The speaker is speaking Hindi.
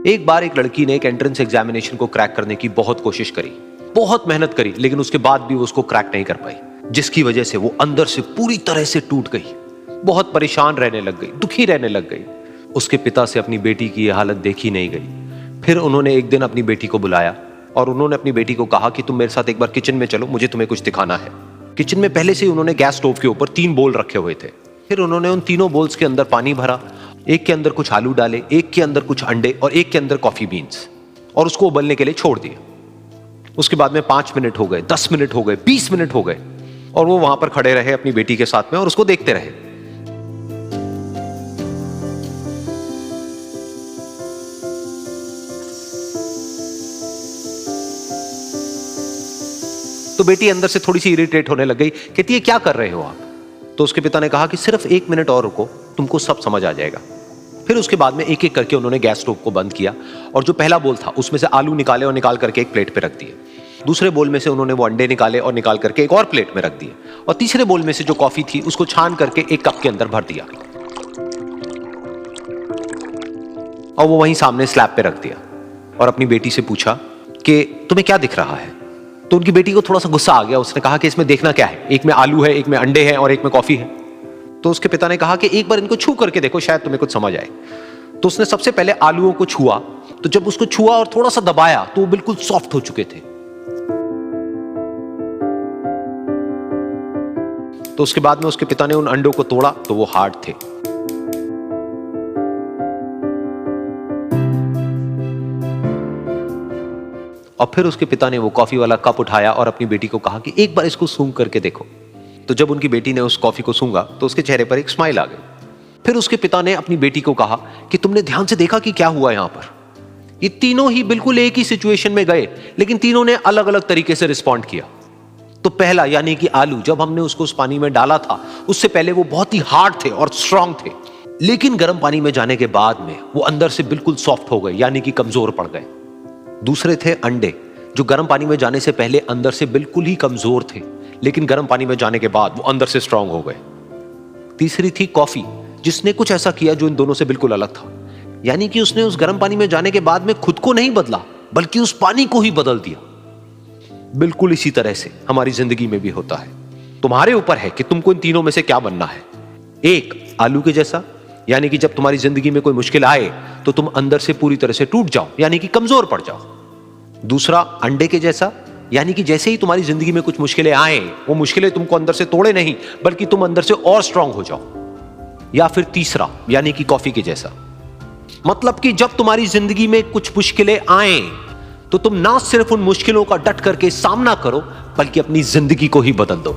एक बार एक लड़की ने एक एंट्रेंस एग्जामिनेशन को क्रैक करने की बहुत कोशिश करी, बहुत मेहनत करी, लेकिन उसके बाद भी वो उसको क्रैक नहीं कर पाई, जिसकी वजह से वो अंदर से पूरी तरह से टूट गई, बहुत परेशान रहने लग गई, दुखी रहने लग गई। उसके पिता से अपनी बेटी की यह हालत देखी नहीं गई। फिर उन्होंने एक दिन अपनी बेटी को बुलाया और उन्होंने अपनी बेटी को कहा कि तुम मेरे साथ एक बार किचन में चलो, मुझे तुम्हें कुछ दिखाना है। किचन में पहले से ही उन्होंने गैस स्टोव के ऊपर 3 बोल रखे हुए थे। फिर उन्होंने उन तीनों बोल्स के अंदर पानी भरा, एक के अंदर कुछ आलू डाले, एक के अंदर कुछ अंडे और एक के अंदर कॉफी बीन्स, और उसको उबलने के लिए छोड़ दिया। उसके बाद में 5 मिनट हो गए, 10 मिनट हो गए, 20 मिनट हो गए, और वो वहां पर खड़े रहे अपनी बेटी के साथ में और उसको देखते रहे। तो बेटी अंदर से थोड़ी सी इरिटेट होने लग गई, कहती है क्या कर रहे हो आप? तो उसके पिता ने कहा कि सिर्फ 1 मिनट और रुको, तुमको सब समझ आ जाएगा। फिर उसके बाद में एक एक करके उन्होंने गैस स्टोव को बंद किया और जो पहला बोल था उसमें से आलू निकाले और निकाल करके एक प्लेट पे रख दिए। दूसरे बोल में से उन्होंने वो अंडे निकाले और निकाल करके एक और प्लेट में रख दिए, और तीसरे बोल में से जो कॉफी थी उसको छान करके एक कप के अंदर भर दिया और वो वहीं सामने स्लैब पे रख दिया और अपनी बेटी से पूछा कि तुम्हें क्या दिख रहा है? तो उनकी बेटी को थोड़ा सा गुस्सा आ गया। उसने कहा कि इसमें देखना क्या है, एक में आलू है, एक में अंडे हैं और एक में कॉफी है। तो उसके पिता ने कहा कि एक बार इनको छू करके देखो, शायद तुम्हें कुछ समझ आए। तो उसने सबसे पहले आलूओं को छुआ, तो जब उसको छुआ और थोड़ा सा दबाया तो वो बिल्कुल सॉफ्ट हो चुके थे। तो उसके बाद में उसके पिता ने उन अंडों को तोड़ा तो वो हार्ड थे। और फिर उसके पिता ने वो कॉफी वाला कप उठाया और अपनी बेटी को कहा कि एक बार इसको सूंघ करके देखो। तो जब उनकी बेटी ने उस कॉफी को सूंघा तो उसके चेहरे पर एक स्माइल आ गई। फिर उसके पिता ने अपनी बेटी को कहा कि तुमने ध्यान से देखा कि क्या हुआ यहां पर? ये तीनों ही बिल्कुल एक ही सिचुएशन में गए, लेकिन तीनों ने अलग अलग तरीके से रिस्पॉन्ड किया। तो पहला यानी कि आलू, जब हमने उसको उस पानी में डाला था उससे पहले वो बहुत ही हार्ड थे और स्ट्रांग थे, लेकिन गर्म पानी में जाने के बाद में वो अंदर से बिल्कुल सॉफ्ट हो गए, यानी कि कमजोर पड़ गए। दूसरे थे अंडे, जो गर्म पानी में जाने से पहले अंदर से बिल्कुल ही कमजोर थे, लेकिन गर्म पानी में जाने के बाद वो अंदर से स्ट्रांग हो गए। तीसरी थी कॉफी, जिसने कुछ ऐसा किया जो इन दोनों से बिल्कुल अलग था, यानी कि उसने उस गर्म पानी में जाने के बाद में खुद को नहीं बदला, बल्कि उस पानी को ही बदल दिया। बिल्कुल इसी तरह से हमारी जिंदगी में भी होता है। तुम्हारे ऊपर है कि तुमको इन तीनों में से क्या बनना है। एक, आलू के जैसा, यानी कि जब तुम्हारी जिंदगी में कोई मुश्किल आए तो तुम अंदर से पूरी तरह से टूट जाओ, यानी कि कमजोर पड़ जाओ। दूसरा, अंडे के जैसा, यानी कि जैसे ही तुम्हारी जिंदगी में कुछ मुश्किलें आए, वो मुश्किलें तुमको अंदर से तोड़े नहीं, बल्कि तुम अंदर से और स्ट्रांग हो जाओ। या फिर तीसरा, यानी कि कॉफी के जैसा, मतलब कि जब तुम्हारी जिंदगी में कुछ मुश्किलें आए तो तुम ना सिर्फ उन मुश्किलों का डट करके सामना करो, बल्कि अपनी जिंदगी को ही बदल दो।